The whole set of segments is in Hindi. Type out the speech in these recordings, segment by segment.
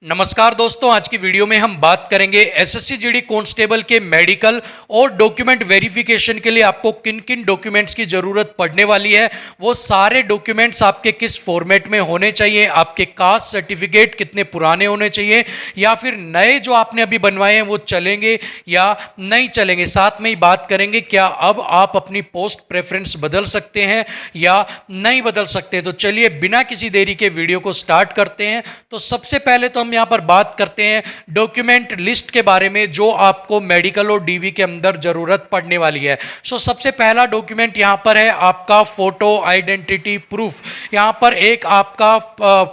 नमस्कार दोस्तों, आज की वीडियो में हम बात करेंगे एसएससी जीडी कांस्टेबल के मेडिकल और डॉक्यूमेंट वेरिफिकेशन के लिए आपको किन किन डॉक्यूमेंट्स की ज़रूरत पड़ने वाली है। वो सारे डॉक्यूमेंट्स आपके किस फॉर्मेट में होने चाहिए, आपके कास्ट सर्टिफिकेट कितने पुराने होने चाहिए या फिर नए जो आपने अभी बनवाए हैं वो चलेंगे या नहीं चलेंगे। साथ में ही बात करेंगे क्या अब आप अपनी पोस्ट प्रेफरेंस बदल सकते हैं या नहीं बदल सकते। तो चलिए बिना किसी देरी के वीडियो को स्टार्ट करते हैं। तो सबसे पहले तो हम यहां पर बात करते हैं डॉक्यूमेंट लिस्ट के बारे में जो आपको मेडिकल और डीवी के अंदर जरूरत पड़ने वाली है। सबसे पहला डॉक्यूमेंट यहां पर है आपका फोटो आइडेंटिटी प्रूफ। यहां पर एक आपका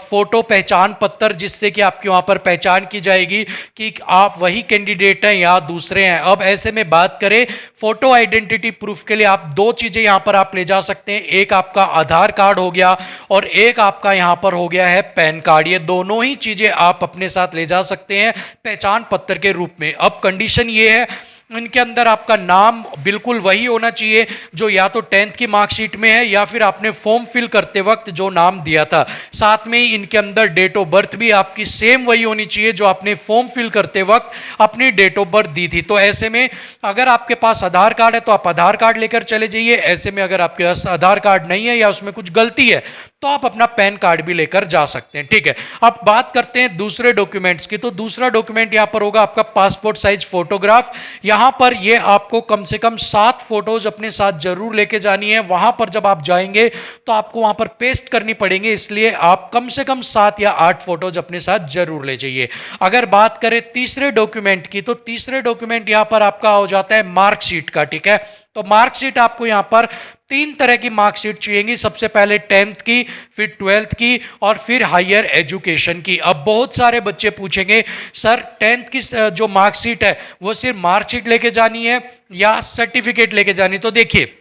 फोटो पहचान पत्र जिससे कि आपकी वहां पर पहचान की जाएगी कि आप वही कैंडिडेट हैं या दूसरे हैं। अब ऐसे में बात करें फोटो आइडेंटिटी प्रूफ के लिए आप दो चीजें यहां पर आप ले जा सकते हैं। एक आपका आधार कार्ड हो गया और एक आपका यहां पर हो गया है पैन कार्ड। ये दोनों ही चीजें आप अपने साथ ले जा सकते हैं पहचान पत्र के रूप में। अब कंडीशन ये है इनके अंदर आपका नाम बिल्कुल वही होना चाहिए जो या तो 10th की मार्कशीट में है या फिर आपने फॉर्म फिल करते वक्त जो नाम दिया था। साथ में ही इनके अंदर डेट ऑफ बर्थ भी आपकी सेम वही होनी चाहिए जो आपने फॉर्म फिल करते वक्त अपनी डेट ऑफ बर्थ दी थी। तो ऐसे में अगर आपके पास आधार कार्ड है तो आप आधार कार्ड लेकर चले जाइए। ऐसे में अगर आपके पास आधार कार्ड नहीं है या उसमें कुछ गलती है तो आप अपना पैन कार्ड भी लेकर जा सकते हैं। ठीक है, अब बात करते हैं दूसरे डॉक्यूमेंट्स की। तो दूसरा डॉक्यूमेंट यहां पर होगा आपका पासपोर्ट साइज फोटोग्राफ। यहां पर ये आपको कम से कम 7 फोटोज अपने साथ जरूर लेके जानी है। वहां पर जब आप जाएंगे तो आपको वहां पर पेस्ट करनी पड़ेंगे, इसलिए आप कम से कम 7 या 8 फोटोज अपने साथ जरूर ले जाइए। अगर बात करें तीसरे डॉक्यूमेंट की तो तीसरे डॉक्यूमेंट यहां पर आपका हो जाता है मार्कशीट का। ठीक है, तो मार्कशीट आपको यहां पर 3 तरह की मार्कशीट चाहिए। सबसे पहले 10th की, फिर 12th की और फिर हायर एजुकेशन की। अब बहुत सारे बच्चे पूछेंगे सर 10th की जो मार्कशीट है वो सिर्फ मार्कशीट लेके जानी है या सर्टिफिकेट लेके जानी। तो देखिए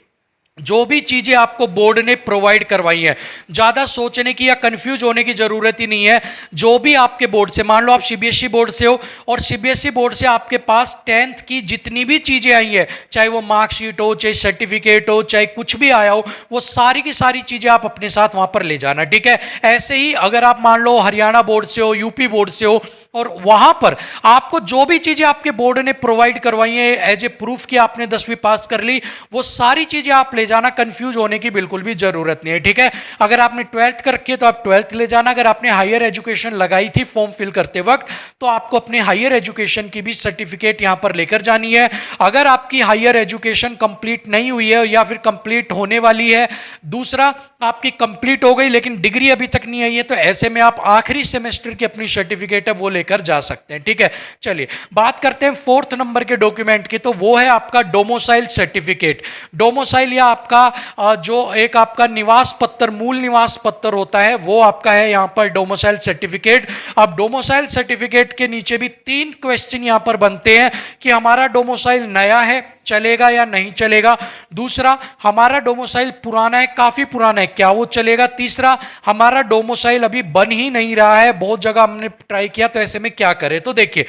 जो भी चीजें आपको बोर्ड ने प्रोवाइड करवाई है ज्यादा सोचने की या कंफ्यूज होने की जरूरत ही नहीं है। जो भी आपके बोर्ड से, मान लो आप सीबीएसई बोर्ड से हो और सीबीएसई बोर्ड से आपके पास 10th की जितनी भी चीजें आई है, चाहे वो मार्कशीट हो, चाहे सर्टिफिकेट हो, चाहे कुछ भी आया हो, वो सारी की सारी चीजें आप अपने साथ वहां पर ले जाना। ठीक है, ऐसे ही अगर आप मान लो हरियाणा बोर्ड से हो, यूपी बोर्ड से हो और वहां पर आपको जो भी चीजें आपके बोर्ड ने प्रोवाइड करवाई है एज ए प्रूफ कि आपने 10वीं पास कर ली, वो सारी चीजें आप ले जाना। कंफ्यूज होने की बिल्कुल भी जरूरत नहीं है। ठीक है, अगर आपने 12th कर रखी है तो आप 12th ले जाना। अगर आपने हायर एजुकेशन लगाई थी फॉर्म फिल करते वक्त तो आपको अपने हायर एजुकेशन की भी सर्टिफिकेट यहां पर लेकर जानी है। अगर आपकी हायर एजुकेशन कंप्लीट नहीं हुई है या फिर कंप्लीट होने वाली है, दूसरा आपकी कंप्लीट हो गई लेकिन डिग्री अभी तक नहीं आई है, तो ऐसे में आप आखिरी सेमेस्टर की अपनी सर्टिफिकेट है वो लेकर जा सकते हैं। ठीक है, चलिए बात करते हैं 4th नंबर के डॉक्यूमेंट की। तो वो है आपका डोमिसाइल सर्टिफिकेट। डोमिसाइल या आपका जो एक आपका निवास पत्र, मूल निवास पत्र होता है वो आपका है यहां पर डोमिसाइल सर्टिफिकेट। अब डोमिसाइल सर्टिफिकेट के नीचे भी 3 क्वेश्चन यहां पर बनते हैं कि हमारा डोमिसाइल नया है, चलेगा या नहीं चलेगा। दूसरा, हमारा डोमिसाइल पुराना है, काफी पुराना है, क्या वो चलेगा। तीसरा, हमारा डोमिसाइल अभी बन ही नहीं रहा है, बहुत जगह हमने ट्राई किया, तो ऐसे में क्या करें। तो देखिए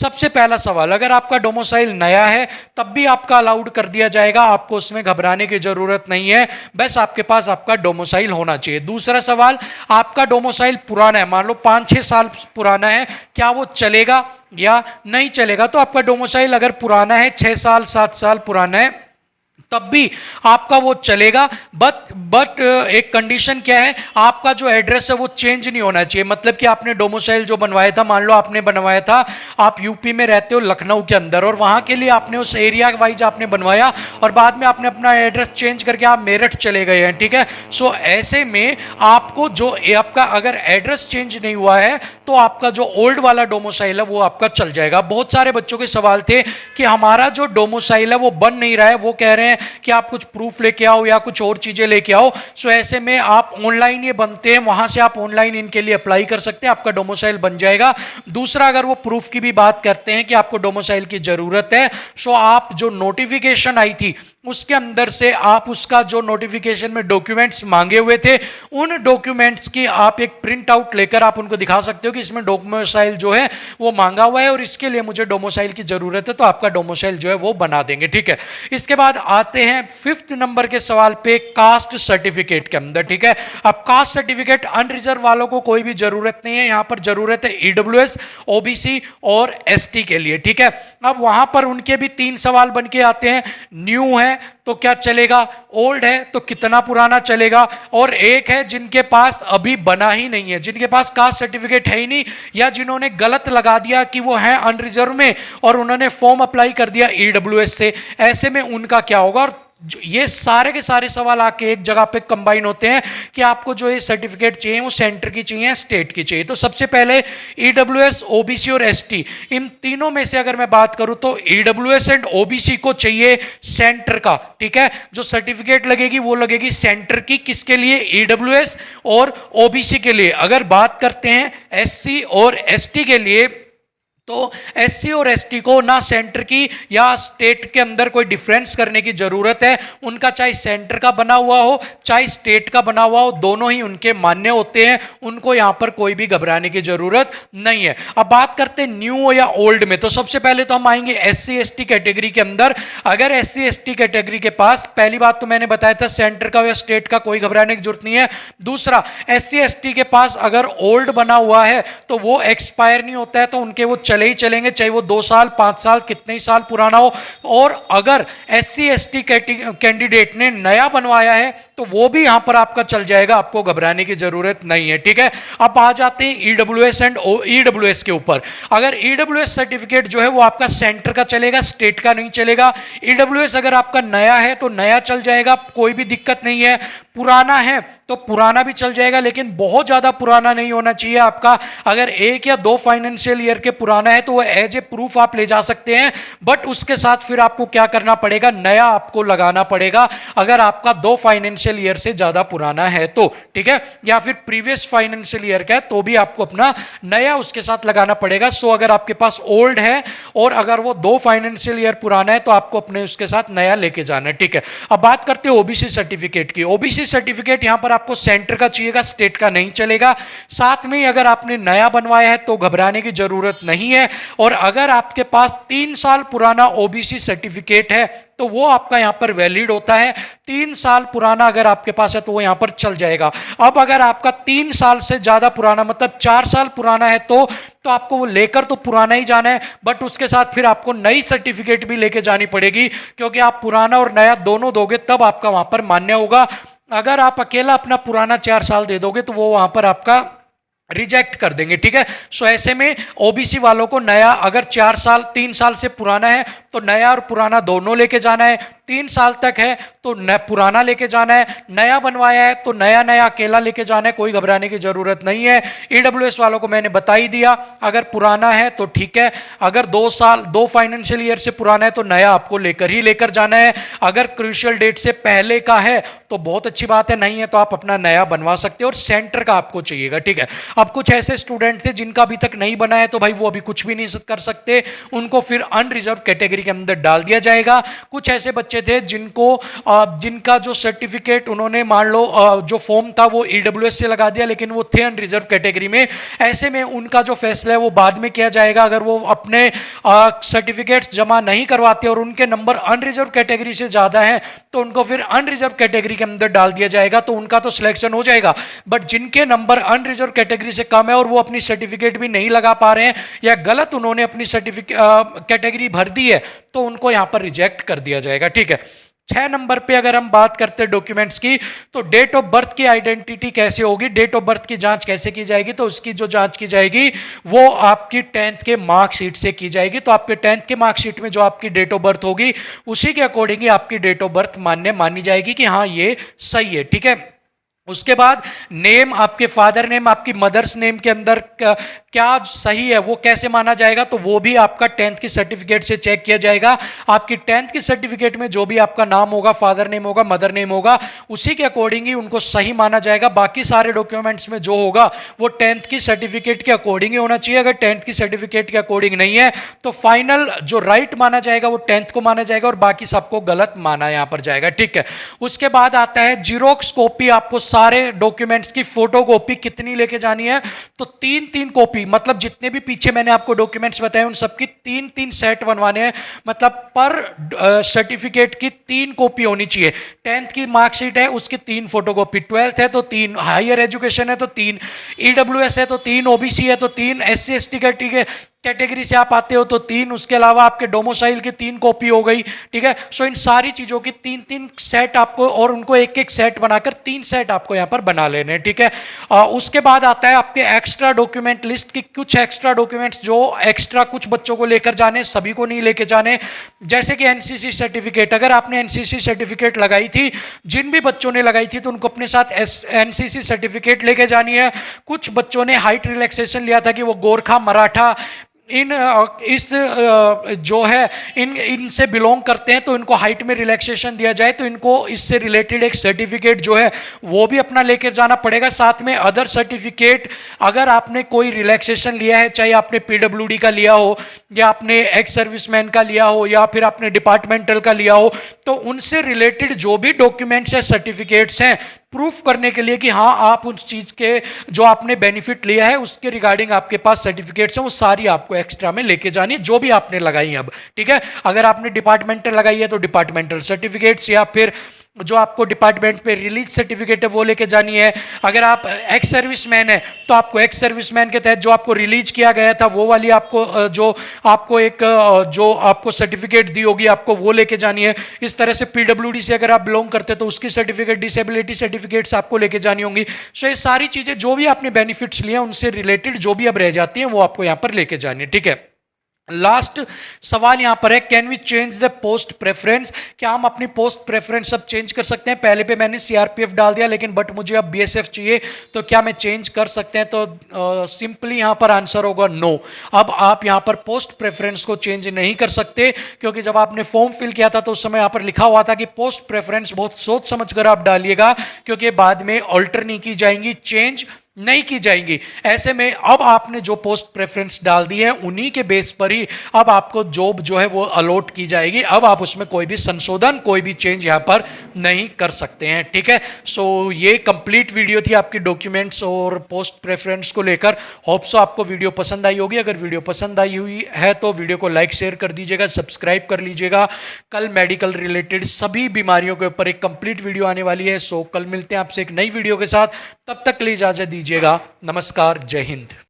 सबसे पहला सवाल, अगर आपका डोमिसाइल नया है तब भी आपका अलाउड कर दिया जाएगा, आपको उसमें घबराने की जरूरत नहीं है, बस आपके पास आपका डोमिसाइल होना चाहिए। दूसरा सवाल, आपका डोमिसाइल पुराना है, मान लो 5-6 साल पुराना है, क्या वो चलेगा या नहीं चलेगा। तो आपका डोमिसाइल अगर पुराना है, 6 साल 7 साल पुराना है, तब भी आपका वो चलेगा। बट एक कंडीशन क्या है, आपका जो एड्रेस है वो चेंज नहीं होना चाहिए। मतलब कि आपने डोमिसाइल जो बनवाया था, मान लो आपने बनवाया था, आप यूपी में रहते हो लखनऊ के अंदर और वहां के लिए आपने उस एरिया वाइज आपने बनवाया और बाद में आपने अपना एड्रेस चेंज करके आप मेरठ चले गए हैं। ठीक है, सो ऐसे में आपको जो आपका अगर एड्रेस चेंज नहीं हुआ है तो आपका जो ओल्ड वाला डोमिसाइल है वो आपका चल जाएगा। बहुत सारे बच्चों के सवाल थे कि हमारा जो डोमिसाइल है वो बन नहीं रहा है, वो कह रहे हैं कि आप कुछ प्रूफ लेके आओ या कुछ और चीजें लेके आओ। सो ऐसे में आप ऑनलाइन ये बनते हैं, वहां से आप ऑनलाइन इनके लिए अप्लाई कर सकते हैं, आपका डोमिसाइल बन जाएगा। दूसरा, अगर वो प्रूफ की भी बात करते हैं कि आपको डोमिसाइल की जरूरत है, सो आप जो नोटिफिकेशन आई थी उसके अंदर से आप उसका जो नोटिफिकेशन में डॉक्यूमेंट्स मांगे हुए थे उन डॉक्यूमेंट्स की आप एक प्रिंट आउट लेकर आप उनको दिखा सकते हो कि इसमें डोमिसाइल जो है वो मांगा हुआ है और इसके लिए मुझे डोमिसाइल की जरूरत है, तो आपका डोमिसाइल जो है वो बना देंगे। ठीक है, इसके बाद आते हैं 5th नंबर के सवाल पे, कास्ट सर्टिफिकेट के अंदर। ठीक है, अब कास्ट सर्टिफिकेट अनरिजर्व वालों को कोई भी जरूरत नहीं है, यहां पर जरूरत है ईडब्ल्यूएस, ओबीसी और एसटी के लिए। ठीक है, अब वहां पर उनके भी 3 सवाल बन के आते हैं, न्यू है तो क्या चलेगा, ओल्ड है तो कितना पुराना चलेगा, और एक है जिनके पास अभी बना ही नहीं है, जिनके पास कास्ट सर्टिफिकेट है ही नहीं, या जिन्होंने गलत लगा दिया कि वो है अनरिजर्व में और उन्होंने फॉर्म अप्लाई कर दिया ईडब्ल्यूएस से, ऐसे में उनका क्या होगा। और ये सारे के सारे सवाल आके एक जगह पे कंबाइन होते हैं कि आपको जो ये सर्टिफिकेट चाहिए वो सेंटर की चाहिए, स्टेट की चाहिए। तो सबसे पहले ईडब्ल्यूएस, ओबीसी और एसटी, इन तीनों में से अगर मैं बात करूं तो ईडब्ल्यूएस एंड ओबीसी को चाहिए सेंटर का। ठीक है, जो सर्टिफिकेट लगेगी वो लगेगी सेंटर की, किसके लिए, ईडब्ल्यूएस और ओबीसी के लिए। अगर बात करते हैं एससी और एसटी के लिए, तो एससी और एसटी को ना सेंटर की या स्टेट के अंदर कोई डिफरेंस करने की जरूरत है, उनका चाहे सेंटर का बना हुआ हो चाहे स्टेट का बना हुआ हो, दोनों ही उनके मान्य होते हैं, उनको यहां पर कोई भी घबराने की जरूरत नहीं है। अब बात करते हैं न्यू या ओल्ड में, तो सबसे पहले तो हम आएंगे एससी एसटी कैटेगरी के अंदर। अगर एससी एसटी कैटेगरी के पास, पहली बात तो मैंने बताया था सेंटर का या स्टेट का कोई घबराने की जरूरत नहीं है। दूसरा, एससी एसटी के पास अगर ओल्ड बना हुआ है तो वो एक्सपायर नहीं होता है, तो उनके वो चले ही चलेंगे, चाहे वो 2 साल 5 साल कितने ही साल पुराना हो। और अगर एससी एसटी कैंडिडेट ने नया बनवाया है तो वो भी यहां पर आपका चल जाएगा, आपको घबराने की जरूरत नहीं है। ठीक है, अब आ जाते हैं ईडब्ल्यूएस एंड ईडब्ल्यूएस के ऊपर। अगर ईडब्ल्यूएस सर्टिफिकेट जो है वो आपका सेंटर का चलेगा, स्टेट का नहीं चलेगा। ईडब्ल्यूएस अगर आपका नया है तो नया चल जाएगा, कोई भी दिक्कत नहीं है। पुराना है तो पुराना भी चल जाएगा, लेकिन बहुत ज्यादा पुराना नहीं होना चाहिए आपका। अगर 1 या 2 फाइनेंशियल ईयर के पुराना है तो वो एज ए प्रूफ आप ले जा सकते हैं, बट उसके साथ फिर आपको क्या करना पड़ेगा, नया आपको लगाना पड़ेगा अगर आपका 2 फाइनेंशियल ईयर से ज्यादा पुराना है तो। ठीक है, या फिर प्रीवियस फाइनेंशियल ईयर का है तो भी आपको अपना नया उसके साथ लगाना पड़ेगा। सो अगर आपके पास ओल्ड है और अगर वो 2 फाइनेंशियल ईयर पुराना है तो आपको अपने उसके साथ नया लेके जाना है। ठीक है, अब बात करते हैं ओबीसी सर्टिफिकेट की। ओबीसी सर्टिफिकेट यहां पर आपको सेंटर का चाहिएगा, स्टेट का नहीं चलेगा। साथ में अगर आपने नया बनवाया है तो घबराने की जरूरत नहीं है। और अगर आपके पास 3 साल पुराना ओबीसी सर्टिफिकेट है तो वो आपका यहां पर वैलिड होता है। 3 साल पुराना अगर आपके पास है तो वो यहां पर चल जाएगा। अब अगर आपका 3 साल से ज्यादा पुराना, मतलब 4 साल पुराना है तो आपको वो लेकर तो पुराना ही जाना है, बट उसके साथ फिर आपको नई सर्टिफिकेट भी लेके जानी पड़ेगी, क्योंकि आप पुराना और नया दोनों दोगे तब आपका वहां पर मान्य होगा। अगर आप अकेला अपना पुराना 4 साल दे दोगे तो वो वहां पर आपका रिजेक्ट कर देंगे। ठीक है, सो ऐसे में ओबीसी वालों को नया, अगर 4 साल 3 साल से पुराना है तो नया और पुराना दोनों लेके जाना है। 3 साल तक है तो पुराना लेके जाना है, नया बनवाया है तो नया नया अकेला लेके जाना है, कोई घबराने की जरूरत नहीं है। ईडब्ल्यूएस वालों को मैंने बता ही दिया, अगर पुराना है तो ठीक है, अगर 2 साल 2 फाइनेंशियल ईयर से पुराना है तो नया आपको लेकर जाना है। अगर क्रूशियल डेट से पहले का है तो बहुत अच्छी बात है, नहीं है तो आप अपना नया बनवा सकते हो और सेंटर का आपको चाहिएगा। ठीक है, अब कुछ ऐसे स्टूडेंट थे जिनका अभी तक नहीं बना है तो भाई वो अभी कुछ भी नहीं कर सकते, उनको फिर अनरिजर्व कैटेगरी के अंदर डाल दिया जाएगा। कुछ ऐसे बच्चे थे जिनका जो सर्टिफिकेट उन्होंने मान लो जो फॉर्म था वो ईडब्ल्यूएस से लगा दिया, लेकिन वो थे अनरिजर्व कैटेगरी में, ऐसे में उनका जो फैसला है वो बाद में किया जाएगा। अगर वो अपने सर्टिफिकेट्स जमा नहीं करवाते और उनके नंबर अनरिजर्व कैटेगरी से ज्यादा है तो उनको फिर अनरिजर्व कैटेगरी के अंदर डाल दिया जाएगा, तो उनका तो सिलेक्शन हो जाएगा। बट जिनके नंबर अनरिजर्व कैटेगरी से कम है और वो अपनी सर्टिफिकेट भी नहीं लगा पा रहे हैं या गलत उन्होंने अपनी सर्टिफिकेट कैटेगरी भर दी है तो उनको यहां पर रिजेक्ट कर दिया जाएगा। ठीक है, 6 नंबर पे अगर हम बात करते हैं डॉक्यूमेंट्स की, तो डेट ऑफ बर्थ की आइडेंटिटी कैसे होगी, डेट ऑफ बर्थ की जांच कैसे की जाएगी, तो उसकी जो जांच की जाएगी वो आपकी 10th के मार्कशीट से की जाएगी। तो आपके 10th के मार्कशीट में जो आपकी डेट ऑफ बर्थ होगी उसी के अकॉर्डिंग ही आपकी डेट ऑफ बर्थ मानी जाएगी कि हाँ ये सही है। ठीक है, उसके बाद नेम, आपके फादर नेम, आपकी मदर्स नेम के अंदर क्या सही है वो कैसे माना जाएगा, तो वो भी आपका 10th की सर्टिफिकेट से चेक किया जाएगा। आपकी 10th की सर्टिफिकेट में जो भी आपका नाम होगा, फादर नेम होगा, मदर नेम होगा, उसी के अकॉर्डिंग ही उनको सही माना जाएगा। बाकी सारे डॉक्यूमेंट्स में जो होगा वो 10th की सर्टिफिकेट के अकॉर्डिंग ही होना चाहिए। अगर 10th की सर्टिफिकेट के अकॉर्डिंग नहीं है तो फाइनल जो राइट माना जाएगा वो 10th को माना जाएगा और बाकी सबको गलत माना यहां पर जाएगा, ठीक है। उसके बाद आता है जीरोक्स कॉपी। आपको सारे डॉक्यूमेंट्स की फोटो कॉपी कितनी लेके जानी है, तो 3-3 कॉपी, मतलब जितने भी पीछे मैंने आपको डॉक्यूमेंट्स बताए उन सबकी 3-3 सेट बनवाने हैं। मतलब पर सर्टिफिकेट की 3 कॉपी होनी चाहिए। 10th की मार्कशीट है उसकी 3 फोटोकॉपी, 12th है तो 3, हायर एजुकेशन है तो 3, ईडब्ल्यूएस है तो 3, ओबीसी है तो 3, एससी एसटी कैटेगरी से आप आते हो तो 3, उसके अलावा आपके डोमोसाइल की 3 कॉपी हो गई, ठीक है। सो इन सारी चीजों की 3-3 सेट आपको, और उनको एक एक सेट बनाकर 3 सेट आपको यहां पर बना लेने हैं, ठीक है। उसके बाद आता है आपके एक्स्ट्रा डॉक्यूमेंट लिस्ट की कुछ एक्स्ट्रा डॉक्यूमेंट्स जो एक्स्ट्रा कुछ बच्चों को लेकर जाने, सभी को नहीं लेके जाने। जैसे कि एनसीसी सर्टिफिकेट, अगर आपने एनसीसी सर्टिफिकेट लगाई थी, जिन भी बच्चों ने लगाई थी तो उनको अपने साथ एनसीसी सर्टिफिकेट लेके जानी है। कुछ बच्चों ने हाइट रिलैक्सेशन लिया था कि वो गोरखा, मराठा, इस जो है इनसे बिलोंग करते हैं, तो इनको हाइट में रिलैक्सेशन दिया जाए, तो इनको इससे रिलेटेड एक सर्टिफिकेट जो है वो भी अपना लेकर जाना पड़ेगा। साथ में अदर सर्टिफिकेट, अगर आपने कोई रिलैक्सेशन लिया है, चाहे आपने पीडब्ल्यूडी का लिया हो या आपने एक्स सर्विसमैन का लिया हो या फिर आपने डिपार्टमेंटल का लिया हो, तो उनसे रिलेटेड जो भी डॉक्यूमेंट्स है, सर्टिफिकेट्स हैं, प्रूफ करने के लिए कि हाँ आप उस चीज के जो आपने बेनिफिट लिया है उसके रिगार्डिंग आपके पास सर्टिफिकेट्स हैं, वो सारी आपको एक्स्ट्रा में लेके जानी है, जो भी आपने लगाई है अब, ठीक है। अगर आपने डिपार्टमेंटल लगाई है तो डिपार्टमेंटल सर्टिफिकेट्स, या फिर जो आपको डिपार्टमेंट पे रिलीज सर्टिफिकेट है वो लेके जानी है। अगर आप एक्स सर्विसमैन है तो आपको एक्स सर्विसमैन के तहत जो आपको रिलीज किया गया था वो वाली आपको जो आपको एक जो आपको सर्टिफिकेट दी होगी आपको वो लेके जानी है। इस तरह से पीडब्ल्यूडी से अगर आप बिलोंग करते हैं तो उसकी सर्टिफिकेट, डिसेबिलिटी सर्टिफिकेट्स आपको लेके जानी होंगी। सो ये सारी चीजें जो भी आपने बेनिफिट्स लिए उनसे रिलेटेड जो भी अब रह जाती हैं वो आपको यहां पर लेके जानी है, ठीक है। लास्ट सवाल यहां पर है, can we change the post preference? क्या हम अपनी पोस्ट प्रेफरेंस अब चेंज कर सकते हैं? पहले पे मैंने सीआरपीएफ डाल दिया, लेकिन बट मुझे अब बीएसएफ चाहिए, तो क्या मैं चेंज कर सकते हैं? तो सिंपली यहां पर आंसर होगा नो। अब आप यहां पर पोस्ट प्रेफरेंस को चेंज नहीं कर सकते, क्योंकि जब आपने फॉर्म फिल किया था तो उस समय यहां पर लिखा हुआ था कि पोस्ट प्रेफरेंस बहुत सोच समझ कर आप डालिएगा, क्योंकि बाद में ऑल्टर नहीं की जाएंगी, चेंज नहीं की जाएंगी। ऐसे में अब आपने जो पोस्ट प्रेफरेंस डाल दी है उन्हीं के बेस पर ही अब आपको जॉब जो है वो अलॉट की जाएगी। अब आप उसमें कोई भी संशोधन, कोई भी चेंज यहां पर नहीं कर सकते हैं, ठीक है। सो ये कंप्लीट वीडियो थी आपकी डॉक्यूमेंट्स और पोस्ट प्रेफरेंस को लेकर। होप सो आपको वीडियो पसंद आई होगी। अगर वीडियो पसंद आई हुई है तो वीडियो को लाइक शेयर कर दीजिएगा, सब्सक्राइब कर लीजिएगा। कल मेडिकल रिलेटेड सभी बीमारियों के ऊपर एक कंप्लीट वीडियो आने वाली है। सो कल मिलते हैं आपसे एक नई वीडियो के साथ, तब तक के लिए इजाजत दीजिएगा। नमस्कार, जय हिंद।